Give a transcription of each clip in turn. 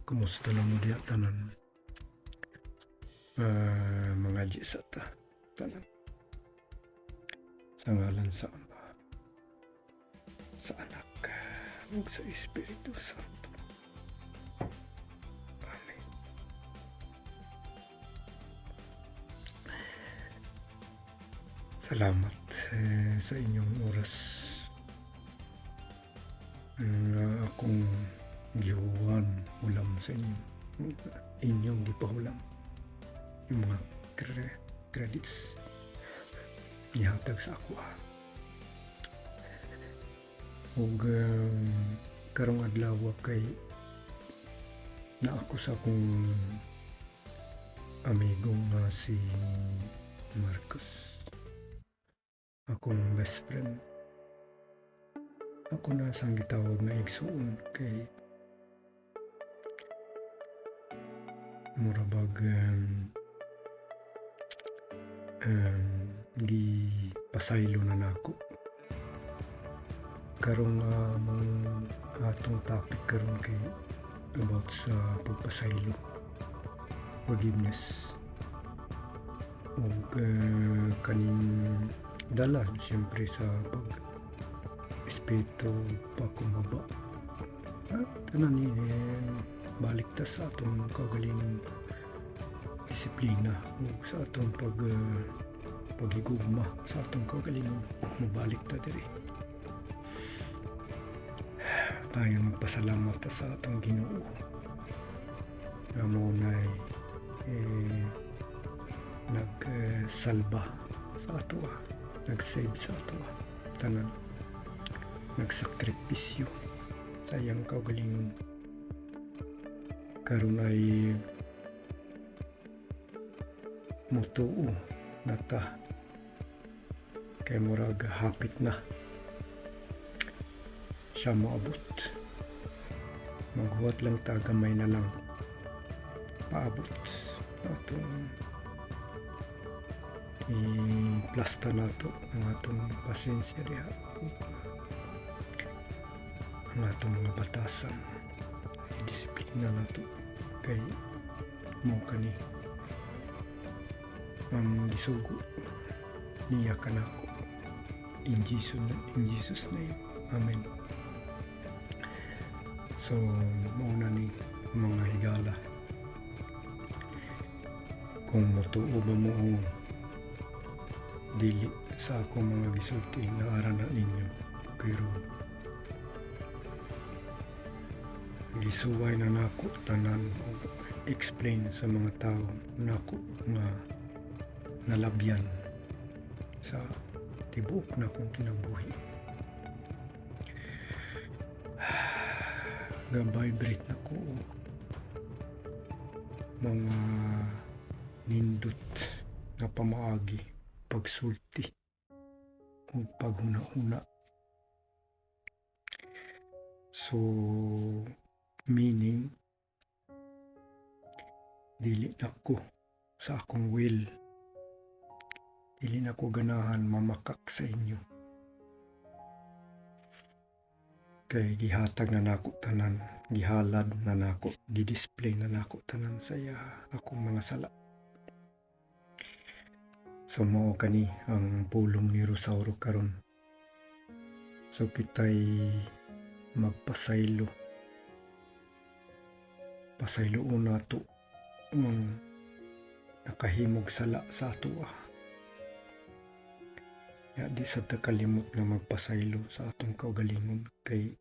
Kumusta na mo diya tanan? Mga G sa tanan. Sa ngalan sa Ama, sa Anak, ug sa Espiritu Santo. Amen. Salamat sa inyong oras nga akong gihuwan ulam sa inyong gipahulam yung mga credits ihatag sa ako ug karong adlaw kay na ako sa akong amigo nga si Marcos, akong best friend. Ako na sang gitawag nga igsuon kay murabag di pasaylo na nako karong atong topic karon kay about sa pagpasaylo, forgiveness, ug kaning dala siyempre sa espiritu pakumbaba tanan ni balik ta sa atong kaugalingong disiplina ug sa atong pagigugma sa atong kaugalingong mabalik ta diri. Tayo magpasalamat sa atong Ginoo nga mo nay nagsalba sa ato, nag-save sa ato tanan, nagsakripisyo sa iyang kaugalingon. Karon ay mutuo nata kay murag hapit na siya moabot. Maghuwat lang ta, gamay na lang paabot atong i-plasta nato ang atong pasensya diha, ang atong mga batasan, i-disiplina nato kay mo kani ang gisugo niya kanako in Jesus name. Amen. So mauna ni mga higala kung mutuo ba mo dili sa akong mga gisulti na aranan ninyo, pero gisuway na nako tanan o explain sa mga tao nako nga nalabyan sa tibuok na kong kinabuhi. Ga-vibrate na ko mga nindot nga pamaagi, pagsulti o paghuna-huna. So meaning dili na ko sa akong will, dili na ko ganahan mamakak sa inyo kay gihatag na nako tanan, gihalad na nako, gidisplay na nako tanan saya akong mga sala. So mao kani ang pulong ni Rosauro karon. So kitay magpasaylo, pasayloon nato ang nakahimog sala sa ato. Di sa kalimot na magpasaylo sa atong kaugalingon kay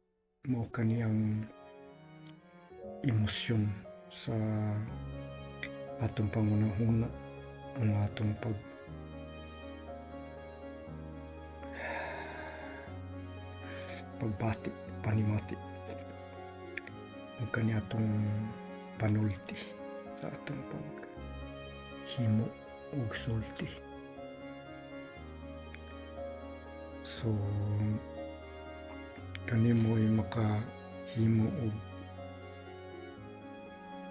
mao kani ang emosyon sa atong pangunahuna, ang atong pagbati, panimati, ug kani atong panulti sa atong paghimo ug sulti. So kani mo'y makahimo og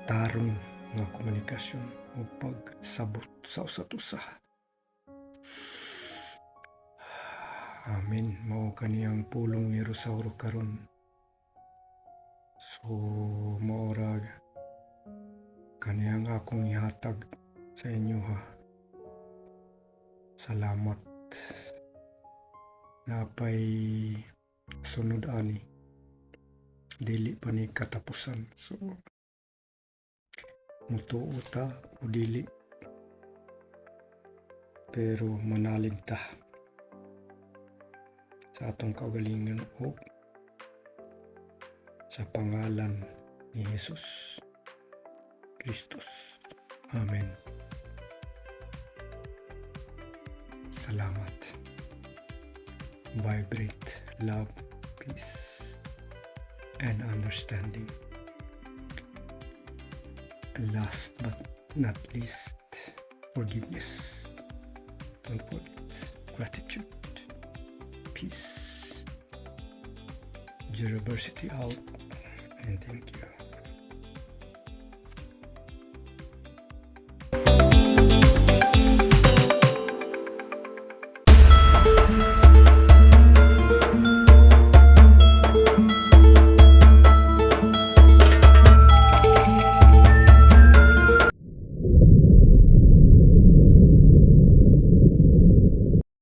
tarong nga komunikasyon o pagsabot sa usa't usa. Amen. Mao kani ang pulong ni Rosauro karon. So maura Kani ang akong ihatag sa inyo ha. Salamat. Napay sunod ani. Dili pa ni katapusan. So, mutuo ta o dili. Pero manalig ta sa atong kaugalingon o sa pangalan ni Jesus Kristus. Amen. Salamat. Vibrate love, peace, and understanding. And last but not least, forgiveness. Don't forget gratitude. Peace. University out, and thank you.